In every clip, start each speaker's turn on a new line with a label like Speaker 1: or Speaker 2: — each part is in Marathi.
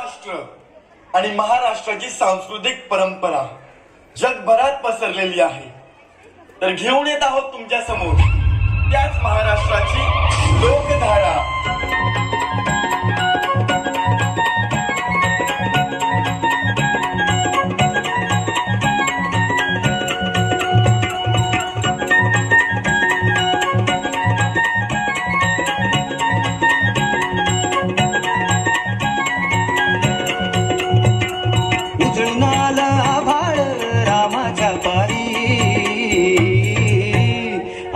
Speaker 1: महाराष्ट्र आणि महाराष्ट्राची सांस्कृतिक परंपरा जगभरात पसरलेली आहे. तर घेऊन येत आहोत तुमच्या समोर त्याच महाराष्ट्राची लोकधारा.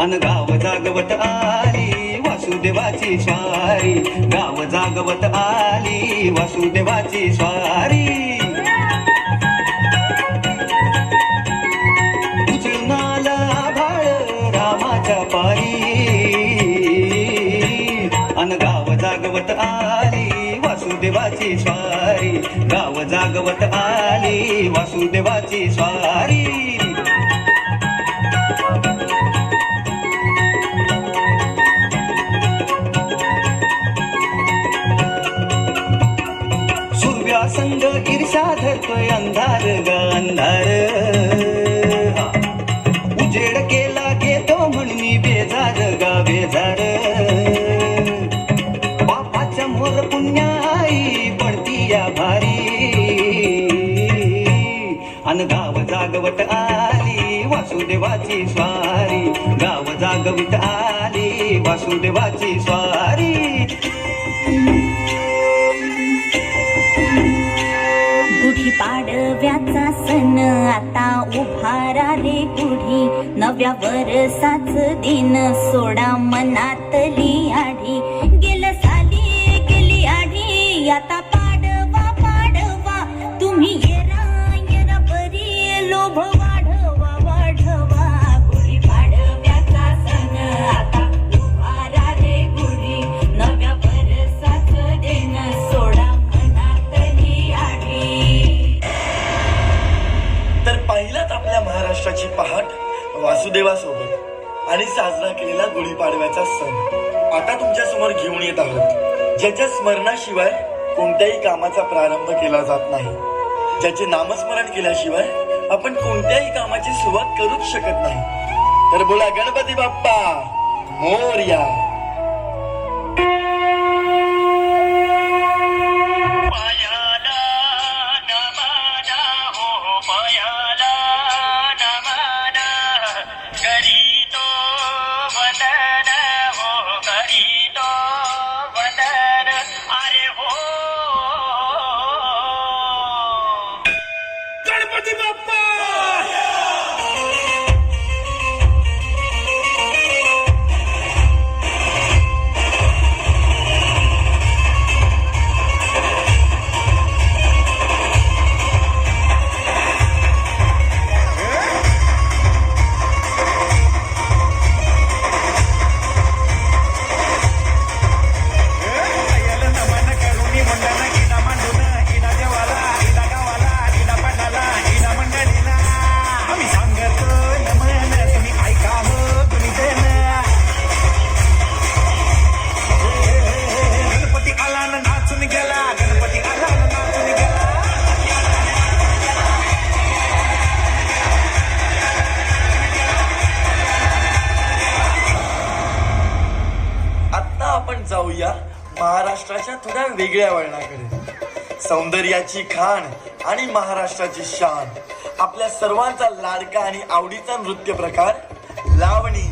Speaker 2: अन गाव जागवत आली वासुदेवाची स्वारी, गाव जागवत आली वासुदेवाची स्वारी. उचलून आभाळ रामाच्या पारी, अन गाव जागवत आली वासुदेवाची स्वारी, गाव जागवत आली वासुदेवाची स्वारी. संग ईर्षा धरतोय अंधार ग अंधार, उजेड केला घेतो म्हणून बेजार गा बेजार. बापाच्या मोर पुण्याई पडती या भारी, अन गाव जागवत आली वासुदेवाची स्वारी, गाव जागवित आली वासुदेवाची स्वारी.
Speaker 3: पाडव्याचा सण आता उभारा रे गुढी, नव्या वर्षाच दिन सोडा मनातली आढी. गेलं साली गेली आढी, आता पाडवा पाडवा तुम्ही येरा येरा बरी लोभ वाढवा वाढवा. गुढी पाडव्याचा सण आता उभारा रे गुढी, नव्या वर्षाच दिन सोडा मनातली आढी.
Speaker 1: तर पाहिलात आपल्या महाराष्ट्राची पहाट वासुदेवासोबत आणि साजरा केलेला गुढीपाडव्याचा सण. आता तुमच्या समोर घेऊन येत आहोत ज्याच्या स्मरणाशिवाय कोणत्याही कामाचा प्रारंभ केला जात नाही, ज्याचे नामस्मरण केल्याशिवाय आपण कोणत्याही कामाची सुरुवात करूच शकत नाही. तर बोला गणपती बाप्पा मोरया. जाऊया महाराष्ट्राच्या थोड्या वेगळ्या वळणाकडे. सौंदर्याची खाण आणि महाराष्ट्राची शान, आपल्या सर्वांचा लाडका आणि आवडीचा नृत्य प्रकार लावणी.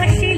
Speaker 3: अशी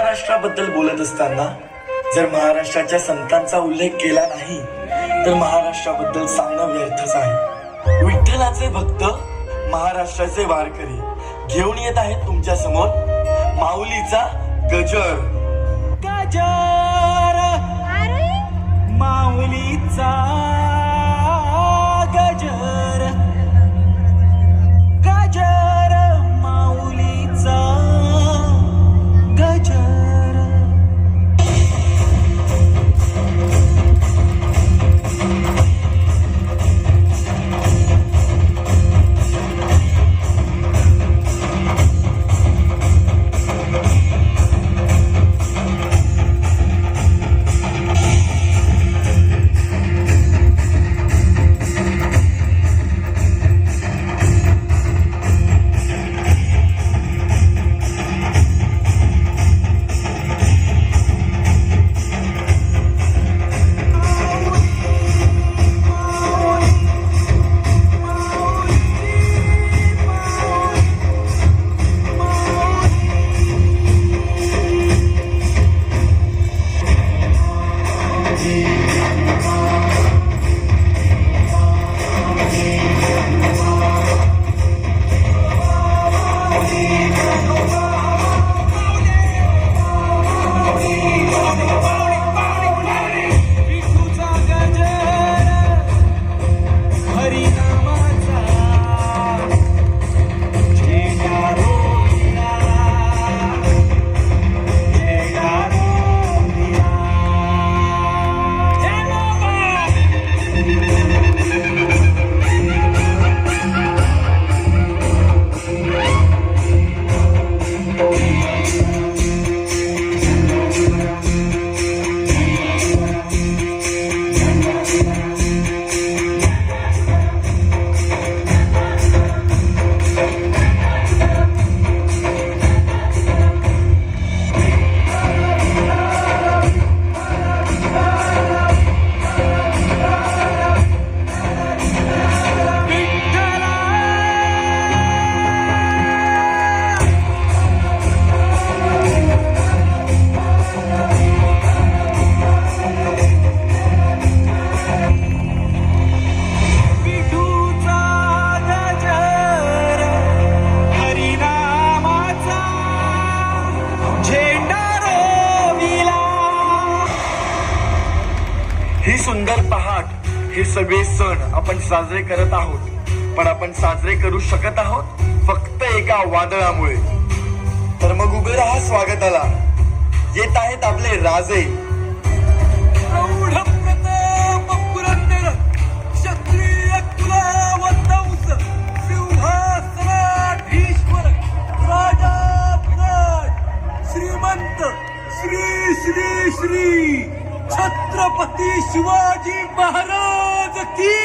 Speaker 1: महाराष्ट्राबद्दल बोलत असताना जर महाराष्ट्राच्या संतांचा उल्लेख केला नाही तर महाराष्ट्राबद्दल सांगणं व्यर्थच आहे. विठ्ठलाचे भक्त, महाराष्ट्राचे वारकरी घेऊन येत आहेत तुमच्या समोर माऊलीचा गजर.
Speaker 2: गजर माऊलीचा गजर, गजर माऊलीचा गजर.
Speaker 1: सुंदर पहाट, हे सगळे सण आपण साजरे करत आहोत, पण आपण साजरे करू शकत आहोत फक्त एका वादळामुळे. तर मग उभे राहा स्वागताला, येत आहेत आपले राजे.
Speaker 2: क्षत्रिय कुलवंश सिंहासनाधीश्वर राजाधिराज श्रीमंत श्री श्री श्री छत्रपती शिवाजी महाराज की.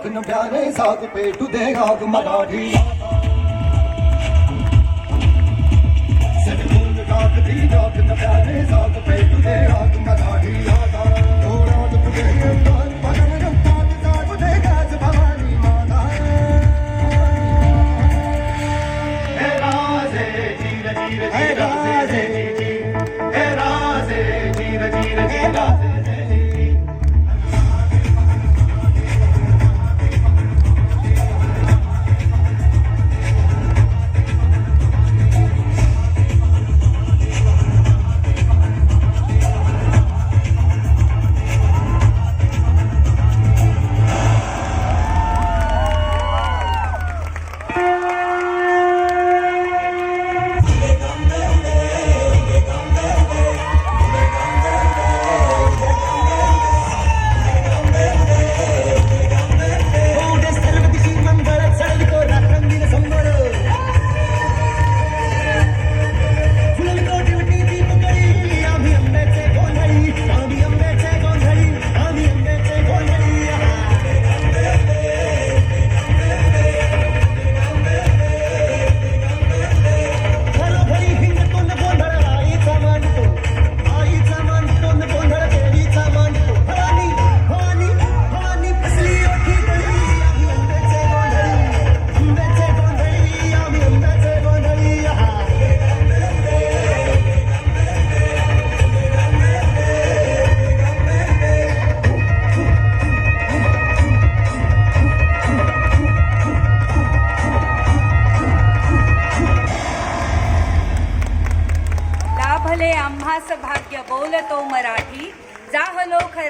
Speaker 4: न प्यारे साथ पेटू देगा मराठी सटकून टाकती जात न प्यारे साथ पेटू देगा मराठी थोडा तुझे पगन रक्तात जात देगाच भवानी माता. हे राजे जीर जीर हे राजे हे राजे जीर जीर हे राजे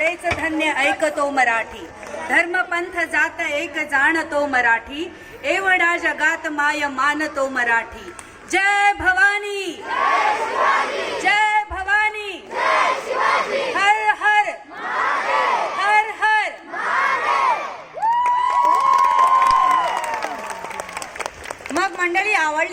Speaker 5: सारेच धन्य ऐकतो मराठी, धर्मपंथ जात एक जाणतो मराठी, एवढा जगात माय मानतो मराठी. जय भवानी, जय भवानी, हर हर हर हर. मग मंडळी आवडली